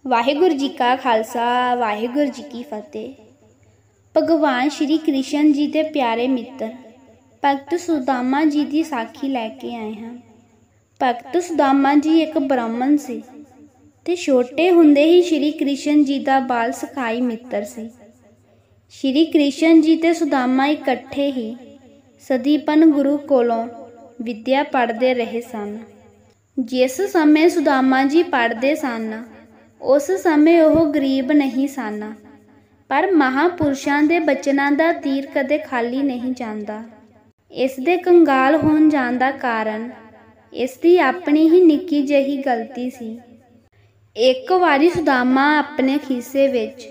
वाहिगुरु जी का खालसा वाहिगुरु जी की फतेह। भगवान श्री कृष्ण जी के प्यारे मित्र भगत सुदामा जी की साखी लैके आए हैं। भगत सुदामा जी एक ब्राह्मण से ते छोटे हुंदे ही श्री कृष्ण जी का बाल सखाई मित्र से। श्री कृष्ण जी ते सुदामा इकट्ठे ही सदीपन गुरु कोलों विद्या पढ़ते रहे सन। जिस समय सुदामा जी पढ़ते सन उस समय वह गरीब नहीं सन, पर महापुरुषों के बचनों का तीर कदे खाली नहीं जाता। इसके कंगाल होने जाने का कारण इसकी अपनी ही निक्की जही गलती सी। एक बारी सुदामा अपने खीसे विच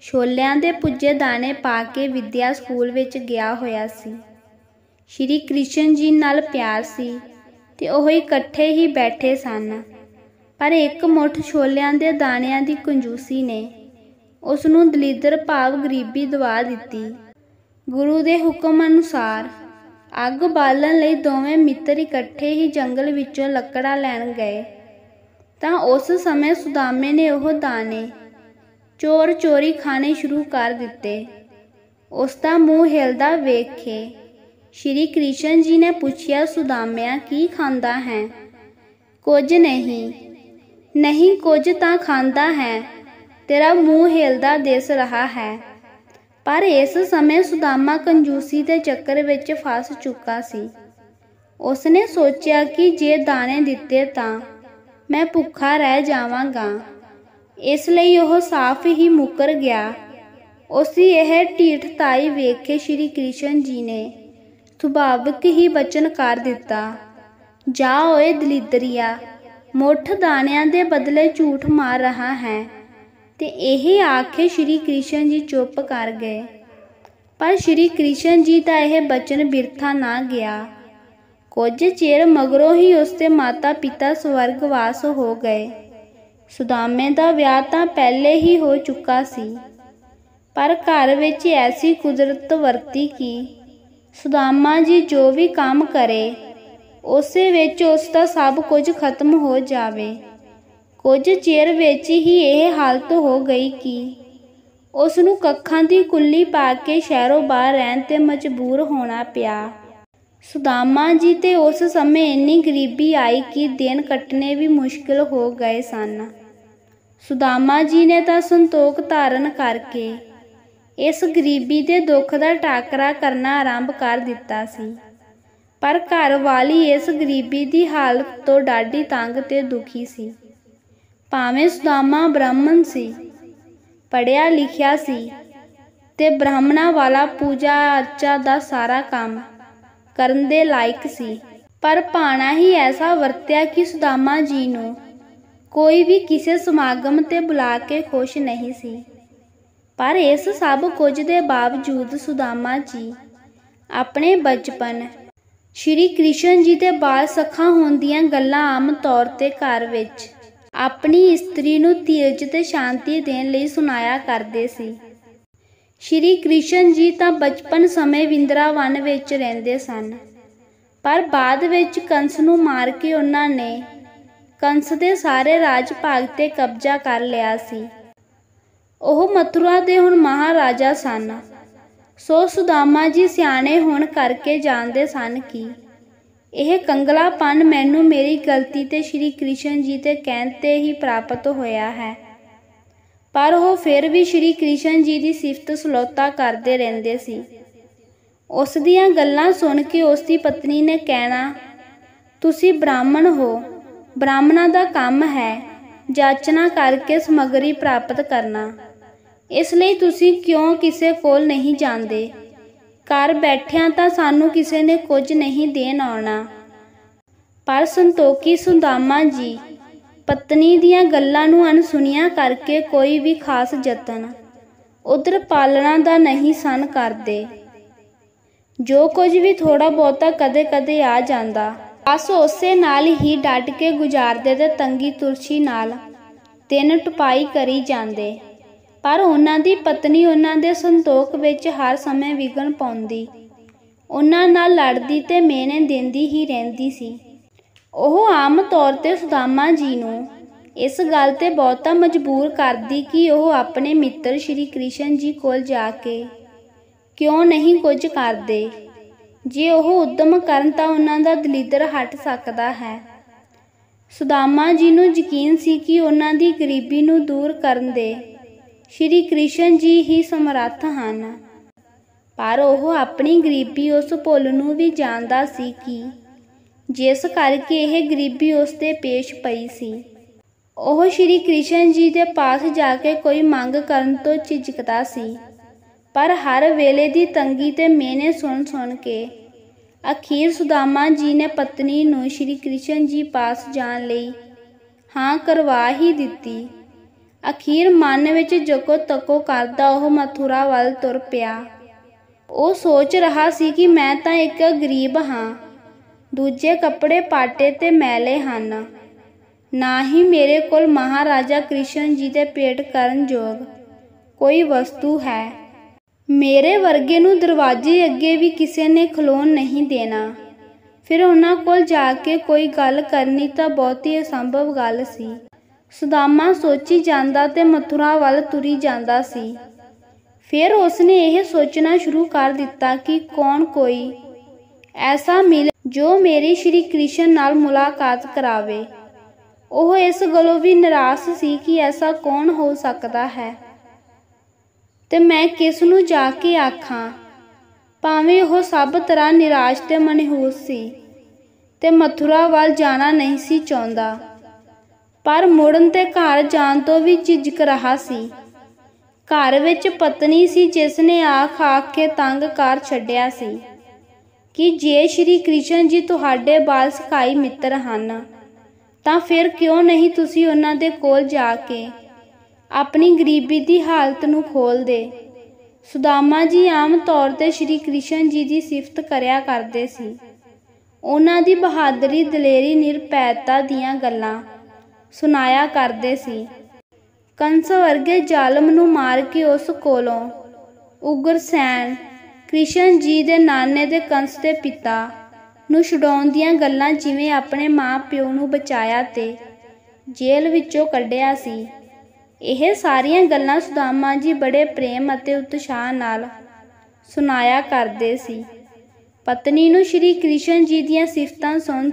छोलियां दे पुज्जे दाने पा के विद्या स्कूल विच गया होया सी। श्री कृष्ण जी नाल प्यार सी ते ओह इकट्ठे ही बैठे सन, पर एक मुठ छोलियां दे दाणियां दी कंजूसी ने उसनूं दलीदर भाव गरीबी दवा दिती। गुरु दे हुक्म अनुसार अग बालन लई दोवें मित्र इकट्ठे ही जंगल विचों लकड़ा लैण गए तां उस समय सुदामे ने ओह दाने चोर चोरी खाने शुरू कर दिते। उसका मुँह हिलदा वेख के श्री कृष्ण जी ने पूछया, सुदामिया की खांदा है? कुछ नहीं, नहीं कुछ तां खांदा है, तेरा मुँह हिलदा दिस रहा है। पर इस समय सुदामा कंजूसी के चक्कर विच फस चुका सी। उसने सोचा कि जे दाने दिते तां मैं भुखा रह जावांगा, इसलिए वह साफ ही मुकर गया। उसकी यह ढीठताई वेख के श्री कृष्ण जी ने सुभाविक ही वचन कर दिता, जा ओए दलीदरिया, मुठ दाणियां दे बदले झूठ मार रहा है। ते यही आखे श्री कृष्ण जी चुप कर गए। पर श्री कृष्ण जी का यह वचन बिरथा ना गया। कुछ चिर मगरों ही उसके माता पिता स्वर्गवास हो गए। सुदामे का विआह तां पहले ही हो चुका सी, पर घर विच ऐसी कुदरत वरती कि सुदामा जी जो भी काम करे उसे विच उसका सब कुछ खत्म हो जावे। कुछ चिर विच ही यह हालत हो गई कि उसनूं कक्खां दी कुल्ली पा के शहरों बाहर रहन ते मजबूर होना पिया। सुदामा जी ते उस समय इन्नी गरीबी आई कि दिन कटने भी मुश्किल हो गए सन। सुदामा जी ने तां संतोख धारण करके इस गरीबी दे दुख का टाकरा करना आरंभ कर दिता सी। पर घर वाली इस गरीबी की हालत तो डाढी तंग ते दुखी सी। भावें सुदामा ब्राह्मण सी, पढ़िया लिखिया सी ते ब्राह्मणा वाला पूजा अर्चा का सारा काम करन दे लायक सी, पर भाना ही ऐसा वरत्या कि सुदामा जी नूं कोई भी किसी समागम ते बुला के खुश नहीं सी। पर इस सब कुछ के बावजूद सुदामा जी अपने बचपन श्री कृष्ण जी के बाल सखा होण दीआं गल्लां आम तौर ते घर विच अपनी इस्त्री नूं धीरज ते शांति देण लई सुनाया करदे सी। श्री कृष्ण जी तां बचपन समय विंद्रावन विच रहिंदे सन, पर बाद विच कंस नूं मार के उन्हां ने कंस दे सारे राज भाग ते कब्जा कर लिया सी। ओह मथुरा दे हुण महाराजा सन। सो सुदामा जी सियाणे होण करके जानते सन कि यह कंगलापन मैनू मेरी गलती ते श्री कृष्ण जी के कहण ते ही प्राप्त होया है। पर वह फिर भी श्री कृष्ण जी की सिफत सलोता करते रहंदे सी। उस दियां गल्लां सुन के उसकी पत्नी ने कहना, तुसी ब्राह्मण हो, ब्राह्मणा दा काम है जाचना करके समगरी प्राप्त करना, इसलिए तुसी क्यों किसे कोल नहीं जांदे? घर बैठिया तां सानू किसे ने कुछ नहीं देन आउणा। पर संतोखी सुदामा जी पत्नी दियां गल्लां नूं अनसुणिया करके कोई भी खास जतन उधर पालना दा नहीं सन करदे। जो कुछ भी थोड़ा बहुता कदे कदे आ जांदा बस उसे नाल ही डट के गुजारदे ते तंगी तुरछी नाल दिन टपाई करी जांदे। पर उन्हां दी पत्नी उन्हां दे संतोख विच हर समय विघन पाउंदी, उन्हां नाल लड़दी ते मेहने देंदी ही रहिंदी सी। ओह आम तौर ते सुदामा जी नूं इस गल ते बहुता मजबूर करदी कि वह अपने मित्र श्री कृष्ण जी कोल जाके क्यों नहीं कुछ करदे। जे वह उद्यम करन तां उन्हां दा दलिद्र हट सकदा है। सुदामा जी नूं यकीन सी कि उन्हां दी गरीबी नूं दूर करन दे श्री कृष्ण जी ही समर्थ हन, पर वह अपनी गरीबी उस भुल नूं भी जाणदा सी कि जिस करके यह गरीबी उस ते पेश पई सी। ਉਹ श्री कृष्ण जी के पास जाके कोई मंग करन तो झिझकदा सी, पर हर वेले दी तंगी ते मेहने सुन के अखीर सुदामा जी ने पत्नी नूं श्री कृष्ण जी पास जाण लई हाँ करवा ही दिती। अखीर मन विच जको तको करदा ओह मथुरा वल तुर पिया। ਉਹ सोच रहा सी कि मैं तां एक गरीब हाँ, दूजे कपड़े पाटे ते मैले हन, ना ही मेरे कोल महाराजा कृष्ण जी दे पेट करन जोग कोई वस्तु है। मेरे वर्गे नूं दरवाजे अगे भी किसी ने खलोन नहीं देना। फिर उन्हां कोल जाके कोई गल करनी तां बहुती असंभव गल सी। सुदामा सोची जांदा ते मथुरा वल तुरी जांदा सी। फिर उसने यह सोचना शुरू कर दिता कि कौन कोई ऐसा मिले जो मेरी श्री कृष्ण नाल मुलाकात करावे। ਉਹ इस गलों भी निराश सी कि ऐसा कौन हो सकता है ते मैं किस नूं जाके आखां। भावें ਉਹ सब तरह निराश ते मनहूस सी ते मथुरा वाल जाना नहीं सी चाहुंदा, पर मुड़न ते घर जाण तो भी झिझक रहा सी। घर विच पत्नी सी जिसने आख के तंग कर छड्डिया सी कि जे श्री कृष्ण जी तुहाडे बाल सखाई मित्र हन तां फिर क्यों नहीं तुसी उन्हां दे कोल जाके अपनी गरीबी दी हालत नूं खोल दे। सुदामा जी आम तौर ते श्री कृष्ण जी दी सिफत करया करदे सी। उन्हां दी बहादरी, दलेरी, निरपैता दीयां गल्लां सुनाया करदे सी। कंस वर्गे जालम नूं मार के उस कोलों उग्रसैन कृष्ण जी दे नाने दे कंस दे पिता नूं छुड़ाउण दीयां गल्लां जिवें अपने मां प्यो नूं बचाया ते जेल विचों कढिया सी। यह सारियां गल्लां सुदामा जी बड़े प्रेम अते उत्साह नाल सुनाया करदे सी। पत्नी नूं श्री कृष्ण जी दीयां सिफतां सुन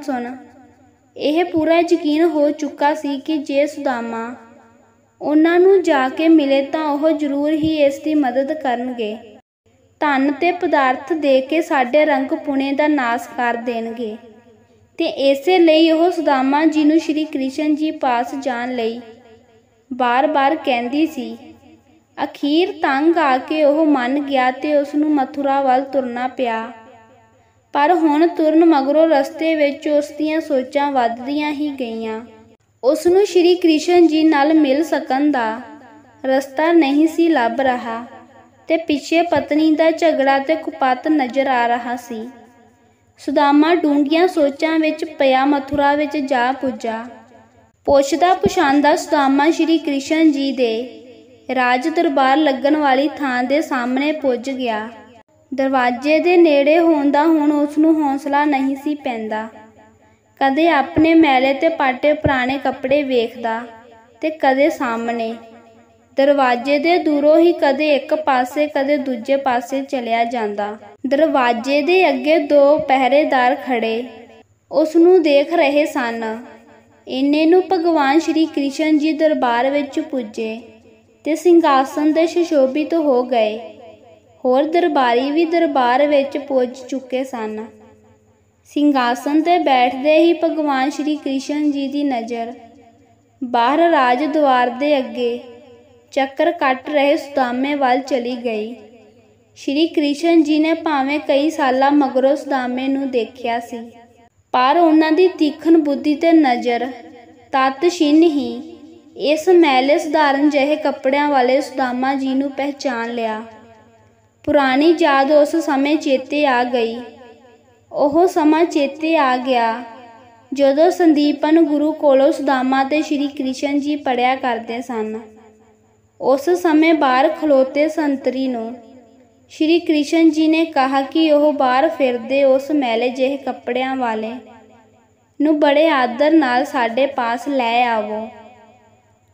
यह पूरा यकीन हो चुका सी कि जे सुदामा उन्हां नूं जाके मिले तां ओह जरूर ही इस दी मदद करनगे, धन ते पदार्थ दे के साडे रंग पुणे दा नाश कर देणगे। ते इसे लई ओह सुदामा जी नूं श्री कृष्ण जी पास जाण लई बार बार कहंदी सी। अखीर तंग आके ओह मन गया ते उस नूं मथुरा वल तुरना पिया। पर हुण तुरन मगरों रस्ते विच उस दीयां सोचां वधदियां ही गईयां। उस नूं श्री कृष्ण जी नाल मिल सकण दा रस्ता नहीं सी लभ रहा ते पिछे पत्नी दा झगड़ा ते कुपत नज़र आ रहा सी। सुदामा डूंघियां सोचां विच पिया मथुरा विच जा पुजा। पुछदा पुछांदा सुदामा श्री कृष्ण जी दे राज दरबार लगन वाली थां दे सामने पुज गया। दरवाजे दे नेड़े होण दा हुण उस नूं हौसला नहीं सी पैंदा। कदे अपने मैले ते पाटे पुराने कपड़े वेखदा ते कदे सामने दरवाजे दे दूरों ही कदे एक पासे कदे दूजे पासे चलिया जांदा। दरवाजे दे अगे दो पहरेदार खड़े उस नूं देख रहे सन। इन्ने नूं भगवान श्री कृष्ण जी दरबार विच पुजे ते सिंघासन ते सुशोभित हो गए। होर दरबारी भी दरबार विच पुज चुके सन। सिंघासन ते बैठदे ही भगवान श्री कृष्ण जी दी नज़र बाहर राज द्वार दे अगे चक्कर कट रहे सुदामे वाल चली गई। श्री कृष्ण जी ने भावें कई सालां मगरों सुदामे नूं देखिया सी, पर उन्हां दी तीखण बुद्धि ते नज़र तत्क्षण ही इस मैले सधारण जहे कपड़ियां वाले सुदामा जी नूं पहचान लिया। पुरानी याद उस समय चेते आ गई। ओह समा चेते आ गया जदों संदीपन गुरु कोलों सुदामा ते श्री कृष्ण जी पढ़िया करते सन। उस समय बाहर खलोते संतरी नूं श्री कृष्ण जी ने कहा कि वह बाहर फिरदे उस मैले जिहे कपड़ियां वाले नूं बड़े आदर नाल साडे पास लै आवो।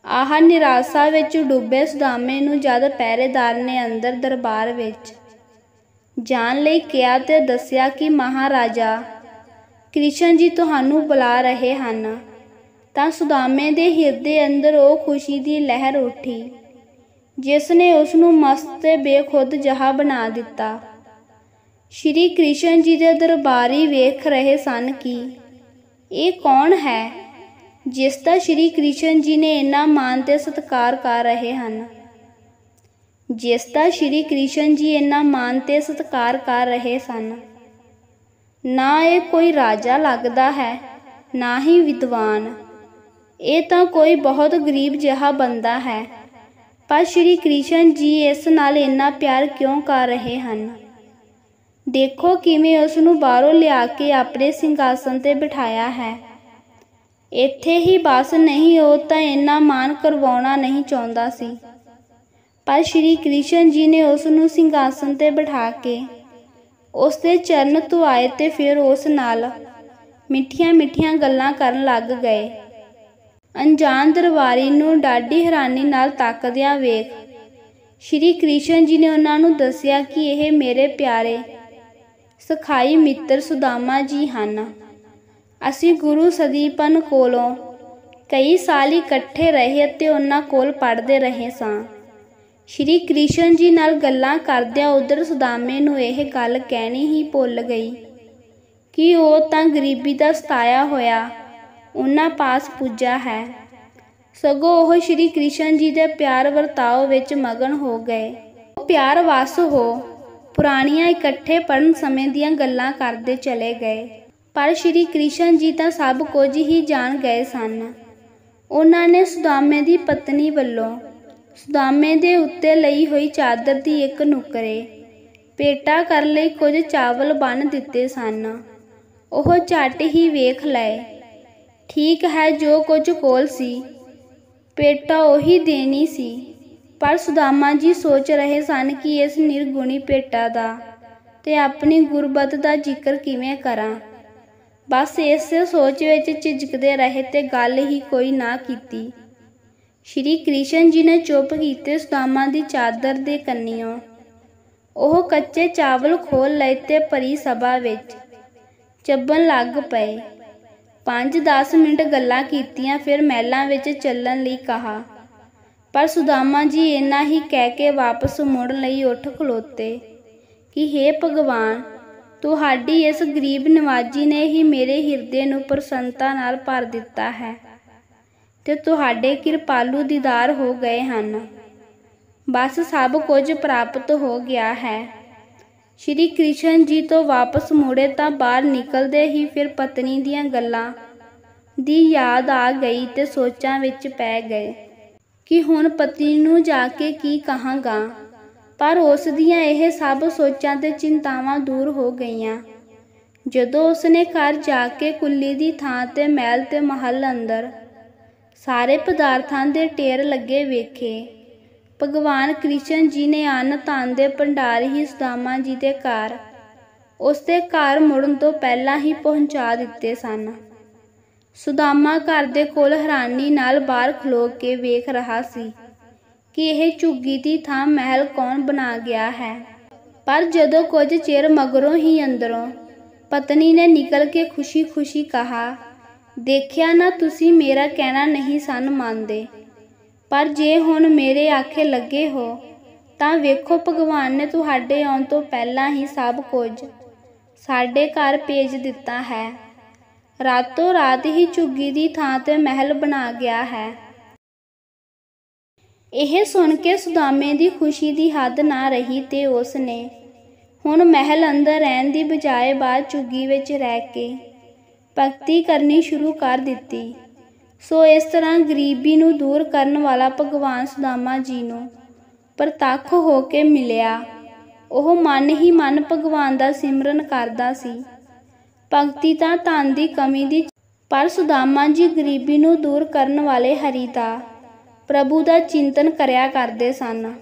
ਆਹ ਨਿਰਾਸ਼ਾ ਵਿੱਚ ਡੁੱਬੇ ਸੁਦਾਮੇ ਨੂੰ ਜਦ ਪਹਿਰੇਦਾਰ ਨੇ ਅੰਦਰ ਦਰਬਾਰ ਵਿੱਚ ਜਾਣ ਲਈ ਕਿਹਾ ਤੇ ਦੱਸਿਆ ਕਿ ਮਹਾਰਾਜਾ ਕ੍ਰਿਸ਼ਨ ਜੀ ਤੁਹਾਨੂੰ ਬੁਲਾ ਰਹੇ ਹਨ, ਤਾਂ ਸੁਦਾਮੇ ਦੇ ਹਿਰਦੇ ਅੰਦਰ ਉਹ ਖੁਸ਼ੀ ਦੀ ਲਹਿਰ ਉੱਠੀ ਜਿਸ ਨੇ ਉਸ ਨੂੰ ਮਸਤ ਤੇ ਬੇਖੁਦ ਜਿਹਾ ਬਣਾ ਦਿੱਤਾ। ਸ਼੍ਰੀ ਕ੍ਰਿਸ਼ਨ ਜੀ ਦੇ ਦਰਬਾਰੀ ਵੇਖ ਰਹੇ ਸਨ ਕਿ ਇਹ ਕੌਣ ਹੈ ਜਿਸ ਦਾ ਸ਼੍ਰੀ ਕ੍ਰਿਸ਼ਨ ਜੀ ਨੇ ਇੰਨਾ ਮਾਣ ਤੇ ਸਤਿਕਾਰ ਕਰ ਰਹੇ ਹਨ, ਜਿਸ ਦਾ ਸ਼੍ਰੀ ਕ੍ਰਿਸ਼ਨ ਜੀ ਇੰਨਾ ਮਾਣ ਤੇ ਸਤਿਕਾਰ ਕਰ ਰਹੇ ਸਨ। ਨਾ ਇਹ ਕੋਈ ਰਾਜਾ ਲੱਗਦਾ ਹੈ, ਨਾ ਹੀ ਵਿਦਵਾਨ, ਇਹ ਤਾਂ ਕੋਈ ਬਹੁਤ ਗਰੀਬ ਜਿਹਾ ਬੰਦਾ ਹੈ। ਪਰ ਸ਼੍ਰੀ ਕ੍ਰਿਸ਼ਨ ਜੀ ਇਸ ਨਾਲ ਇੰਨਾ ਪਿਆਰ ਕਿਉਂ ਕਰ ਰਹੇ ਹਨ? ਦੇਖੋ ਕਿਵੇਂ ਉਸ ਨੂੰ ਬਾਹਰੋਂ ਲਿਆ ਕੇ ਆਪਣੇ ਸਿੰਘਾਸਨ 'ਤੇ ਬਿਠਾਇਆ ਹੈ। ਇੱਥੇ ਹੀ ਬਸ ਨਹੀਂ, ਉਹ ਤਾਂ ਇੰਨਾ ਮਾਣ ਕਰਵਾਉਣਾ ਨਹੀਂ ਚਾਹੁੰਦਾ ਸੀ, ਪਰ ਸ਼੍ਰੀ ਕ੍ਰਿਸ਼ਨ ਜੀ ਨੇ ਉਸ ਨੂੰ ਸਿੰਘਾਸਨ 'ਤੇ ਬਿਠਾ ਕੇ ਉਸ ਦੇ ਚਰਨ ਧੁਆਏ ਤੇ ਫਿਰ ਉਸ ਨਾਲ ਮਿੱਠੀਆਂ ਮਿੱਠੀਆਂ ਗੱਲਾਂ ਕਰਨ ਲੱਗ ਗਏ। ਅਣਜਾਣ ਦਰਬਾਰੀ ਨੂੰ ਡਾਢੀ ਹੈਰਾਨੀ ਨਾਲ ਤੱਕਦਿਆਂ ਵੇਖ ਸ਼੍ਰੀ ਕ੍ਰਿਸ਼ਨ ਜੀ ਨੇ ਉਹਨਾਂ ਨੂੰ ਦੱਸਿਆ ਕਿ ਇਹ ਮੇਰੇ ਪਿਆਰੇ ਸਖਾਈ ਮਿੱਤਰ ਸੁਦਾਮਾ ਜੀ ਹਨ। ਅਸੀਂ ਗੁਰੂ ਸਦੀਪਨ ਕੋਲੋਂ ਕਈ ਸਾਲ ਇਕੱਠੇ ਰਹੇ ਅਤੇ ਉਹਨਾਂ ਕੋਲ ਪੜ੍ਹਦੇ ਰਹੇ ਸਾਂ। ਸ਼੍ਰੀ ਕ੍ਰਿਸ਼ਨ ਜੀ ਨਾਲ ਗੱਲਾਂ ਕਰਦਿਆਂ ਉਧਰ ਸੁਦਾਮੇ ਨੂੰ ਇਹ ਗੱਲ ਕਹਿਣੀ ਹੀ ਭੁੱਲ ਗਈ ਕਿ ਉਹ ਤਾਂ ਗਰੀਬੀ ਦਾ ਸਤਾਇਆ ਹੋਇਆ ਉਹਨਾਂ ਪਾਸ ਪੁੱਜਾ ਹੈ। ਸਗੋਂ ਉਹ ਸ਼੍ਰੀ ਕ੍ਰਿਸ਼ਨ ਜੀ ਦੇ ਪਿਆਰ ਵਰਤਾਓ ਵਿੱਚ ਮਗਨ ਹੋ ਗਏ। ਉਹ ਪਿਆਰ ਵਸ ਹੋ ਪੁਰਾਣੀਆਂ ਇਕੱਠੇ ਪੜ੍ਹਨ ਸਮੇਂ ਦੀਆਂ ਗੱਲਾਂ ਕਰਦੇ ਚਲੇ ਗਏ। ਪਰ ਸ਼੍ਰੀ ਕ੍ਰਿਸ਼ਨ ਜੀ ਤਾਂ ਸਭ ਕੁਝ ਹੀ ਜਾਣ ਗਏ ਸਨ। ਉਹਨਾਂ ਨੇ ਸੁਦਾਮੇ ਦੀ ਪਤਨੀ ਵੱਲੋਂ ਸੁਦਾਮੇ ਦੇ ਉੱਤੇ ਲਈ ਹੋਈ ਚਾਦਰ ਦੀ ਇੱਕ ਨੁਕਰੇ ਪੇਟਾ ਕਰਨ ਲਈ ਕੁਝ ਚਾਵਲ ਬੰਨ੍ਹ ਦਿੱਤੇ ਸਨ। ਉਹ ਝੱਟ ਹੀ ਵੇਖ ਲਏ। ਠੀਕ ਹੈ, ਜੋ ਕੁਝ ਕੋਲ ਸੀ ਪੇਟਾ ਉਹੀ ਦੇਣੀ ਸੀ, ਪਰ ਸੁਦਾਮਾ ਜੀ ਸੋਚ ਰਹੇ ਸਨ ਕਿ ਇਸ ਨਿਰਗੁਣੀ ਭੇਟਾ ਦਾ ਤੇ ਆਪਣੀ ਗੁਰਬਤ ਦਾ ਜ਼ਿਕਰ ਕਿਵੇਂ ਕਰਾਂ। ਬਸ ਇਸੇ ਸੋਚ ਵਿੱਚ ਝਿਜਕਦੇ ਰਹੇ ਤੇ ਗੱਲ ਹੀ ਕੋਈ ਨਾ ਕੀਤੀ। ਸ਼੍ਰੀ ਕ੍ਰਿਸ਼ਨ ਜੀ ਨੇ ਚੁੱਪ ਕੀਤੇ ਸੁਦਾਮਾ ਦੀ ਚਾਦਰ ਦੇ ਕੰਨੀਓਂ ਉਹ ਕੱਚੇ ਚਾਵਲ ਖੋਲ੍ਹ ਲਏ ਤੇ ਭਰੀ ਸਭਾ ਵਿੱਚ ਚੱਬਣ ਲੱਗ ਪਏ। 5-10 ਮਿੰਟ ਗੱਲਾਂ ਕੀਤੀਆਂ, ਫਿਰ ਮਹਿਲਾਂ ਵਿੱਚ ਚੱਲਣ ਲਈ ਕਿਹਾ, ਪਰ ਸੁਦਾਮਾ ਜੀ ਇੰਨਾ ਹੀ ਕਹਿ ਕੇ ਵਾਪਸ ਮੁੜਨ ਲਈ ਉੱਠ ਖਲੋਤੇ ਕਿ ਹੇ ਭਗਵਾਨ, ਤੁਹਾਡੀ ਇਸ ਗਰੀਬ ਨਿਵਾਜੀ ਨੇ ਹੀ ਮੇਰੇ ਹਿਰਦੇ ਨੂੰ ਪ੍ਰਸੰਨਤਾ ਨਾਲ ਭਰ ਦਿੱਤਾ ਹੈ ਤੇ ਤੁਹਾਡੇ ਕਿਰਪਾਲੂ ਦੀਦਾਰ ਹੋ ਗਏ ਹਨ। ਬਸ ਸਭ ਕੁਝ ਪ੍ਰਾਪਤ ਹੋ ਗਿਆ ਹੈ। ਸ਼੍ਰੀ ਕ੍ਰਿਸ਼ਨ ਜੀ ਤੋਂ ਵਾਪਸ ਮੁੜੇ ਤਾਂ ਬਾਹਰ ਨਿਕਲਦੇ ਹੀ ਫਿਰ ਪਤਨੀ ਦੀਆਂ ਗੱਲਾਂ ਦੀ ਯਾਦ ਆ ਗਈ ਤੇ ਸੋਚਾਂ ਵਿੱਚ ਪੈ ਗਏ ਕਿ ਹੁਣ ਪਤੀ ਨੂੰ ਜਾ ਕੇ ਕੀ ਕਹਾਂਗਾ। ਪਰ ਉਸ ਦੀਆਂ ਇਹ ਸਭ ਸੋਚਾਂ ਤੇ ਚਿੰਤਾਵਾਂ ਦੂਰ ਹੋ ਗਈਆਂ ਜਦੋਂ ਉਸਨੇ ਘਰ ਜਾ ਕੇ ਕੁੱਲੀ ਦੀ ਥਾਂ ਤੇ ਮਹਿਲ ਤੇ ਮਹੱਲ ਅੰਦਰ ਸਾਰੇ ਪਦਾਰਥਾਂ ਦੇ ਢੇਰ ਲੱਗੇ ਵੇਖੇ। ਭਗਵਾਨ ਕ੍ਰਿਸ਼ਨ ਜੀ ਨੇ ਅੰਨ ਧਨ ਦੇ ਭੰਡਾਰ ਹੀ ਸੁਦਾਮਾ ਜੀ ਦੇ ਘਰ ਉਸ ਦੇ ਘਰ ਮੁੜਨ ਤੋਂ ਪਹਿਲਾਂ ਹੀ ਪਹੁੰਚਾ ਦਿੱਤੇ ਸਨ। ਸੁਦਾਮਾ ਘਰ ਦੇ ਕੋਲ ਹੈਰਾਨੀ ਨਾਲ ਬਾਹਰ ਖਲੋ ਕੇ ਵੇਖ ਰਿਹਾ ਸੀ ਕਿ ਇਹ ਝੁੱਗੀ ਦੀ ਥਾਂ ਮਹਿਲ ਕੌਣ ਬਣਾ ਗਿਆ ਹੈ। ਪਰ ਜਦੋਂ ਕੁਝ ਚਿਰ ਮਗਰੋਂ ਹੀ ਅੰਦਰੋਂ ਪਤਨੀ ਨੇ ਨਿਕਲ ਕੇ ਖੁਸ਼ੀ-ਖੁਸ਼ੀ ਕਿਹਾ, ਦੇਖਿਆ ਨਾ, ਤੁਸੀਂ ਮੇਰਾ ਕਹਿਣਾ ਨਹੀਂ ਸਨ ਮੰਨਦੇ, ਪਰ ਜੇ ਹੁਣ ਮੇਰੇ ਆਖੇ ਲੱਗੇ ਹੋ ਤਾਂ ਵੇਖੋ ਭਗਵਾਨ ਨੇ ਤੁਹਾਡੇ ਆਉਣ ਤੋਂ ਪਹਿਲਾਂ ਹੀ ਸਭ ਕੁਝ ਸਾਡੇ ਘਰ ਭੇਜ ਦਿੱਤਾ ਹੈ। ਰਾਤੋਂ ਰਾਤ ਹੀ ਝੁੱਗੀ ਦੀ ਥਾਂ ਤੇ ਮਹਿਲ ਬਣਾ ਗਿਆ ਹੈ। ਇਹ ਸੁਣ ਕੇ ਸੁਦਾਮੇ ਦੀ ਖੁਸ਼ੀ ਦੀ ਹੱਦ ਨਾ ਰਹੀ ਤੇ ਉਸ ਨੇ ਹੁਣ ਮਹਿਲ ਅੰਦਰ ਰਹਿਣ ਦੀ ਬਜਾਏ ਬਾਹਰ ਝੁੱਗੀ ਵਿੱਚ ਰਹਿ ਕੇ ਭਗਤੀ ਕਰਨੀ ਸ਼ੁਰੂ ਕਰ ਦਿੱਤੀ। ਸੋ ਇਸ ਤਰ੍ਹਾਂ ਗਰੀਬੀ ਨੂੰ ਦੂਰ ਕਰਨ ਵਾਲਾ ਭਗਵਾਨ ਸੁਦਾਮਾ ਜੀ ਨੂੰ ਪ੍ਰਤੱਖ ਹੋ ਕੇ ਮਿਲਿਆ। ਉਹ ਮਨ ਹੀ ਮਨ ਭਗਵਾਨ ਦਾ ਸਿਮਰਨ ਕਰਦਾ ਸੀ। ਭਗਤੀ ਤਾਂ ਧਨ ਦੀ ਕਮੀ ਦੀ, ਪਰ ਸੁਦਾਮਾ ਜੀ ਗਰੀਬੀ ਨੂੰ ਦੂਰ ਕਰਨ ਵਾਲੇ ਹਰੀ ਦਾ, ਪ੍ਰਭੂ ਦਾ ਚਿੰਤਨ ਕਰਿਆ ਕਰਦੇ ਸਨ।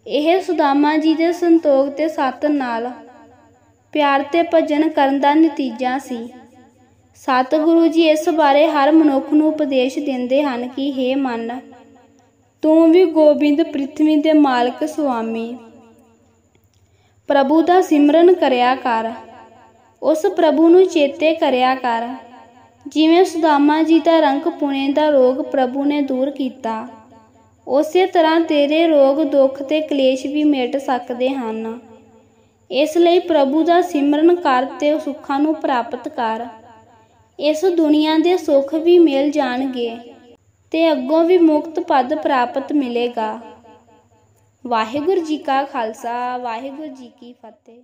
ਇਹ ਸੁਦਾਮਾ ਜੀ ਦੇ ਸੰਤੋਖ ਤੇ ਸਤ ਨਾਲ ਪਿਆਰ ਤੇ ਭਜਨ ਕਰਨ ਦਾ ਨਤੀਜਾ ਸੀ। ਸਤਿਗੁਰੂ ਜੀ ਇਸ ਬਾਰੇ ਹਰ ਮਨੁੱਖ ਨੂੰ ਉਪਦੇਸ਼ ਦਿੰਦੇ ਹਨ ਕਿ ਹੇ ਮਨ, ਤੂੰ ਵੀ ਗੋਬਿੰਦ ਪ੍ਰਿਥਵੀ ਦੇ ਮਾਲਕ ਸੁਆਮੀ। ਪ੍ਰਭੂ ਦਾ ਸਿਮਰਨ ਕਰਿਆ ਕਰ, ਉਸ ਪ੍ਰਭੂ ਨੂੰ ਚੇਤੇ ਕਰਿਆ ਕਰ। ਜਿਵੇਂ ਸੁਦਾਮਾ ਜੀ ਦਾ ਰੰਗ ਪੁਣੇ ਦਾ ਰੋਗ ਪ੍ਰਭੂ ਨੇ ਦੂਰ ਕੀਤਾ, ਉਸੇ ਤਰ੍ਹਾਂ ਤੇਰੇ ਰੋਗ ਦੁੱਖ ਤੇ ਕਲੇਸ਼ ਵੀ ਮਿਟ ਸਕਦੇ ਹਨ। ਇਸ ਲਈ ਪ੍ਰਭੂ ਦਾ ਸਿਮਰਨ ਕਰ ਤੇ ਸੁੱਖਾਂ ਨੂੰ ਪ੍ਰਾਪਤ ਕਰ। ਇਸ ਦੁਨੀਆ ਦੇ ਸੁੱਖ ਵੀ ਮਿਲ ਜਾਣਗੇ ਤੇ ਅੱਗੋਂ ਵੀ ਮੁਕਤ ਪਦ ਪ੍ਰਾਪਤ ਮਿਲੇਗਾ। ਵਾਹਿਗੁਰੂ ਜੀ ਕਾ ਖਾਲਸਾ, ਵਾਹਿਗੁਰੂ ਜੀ ਕੀ ਫਤਿਹ।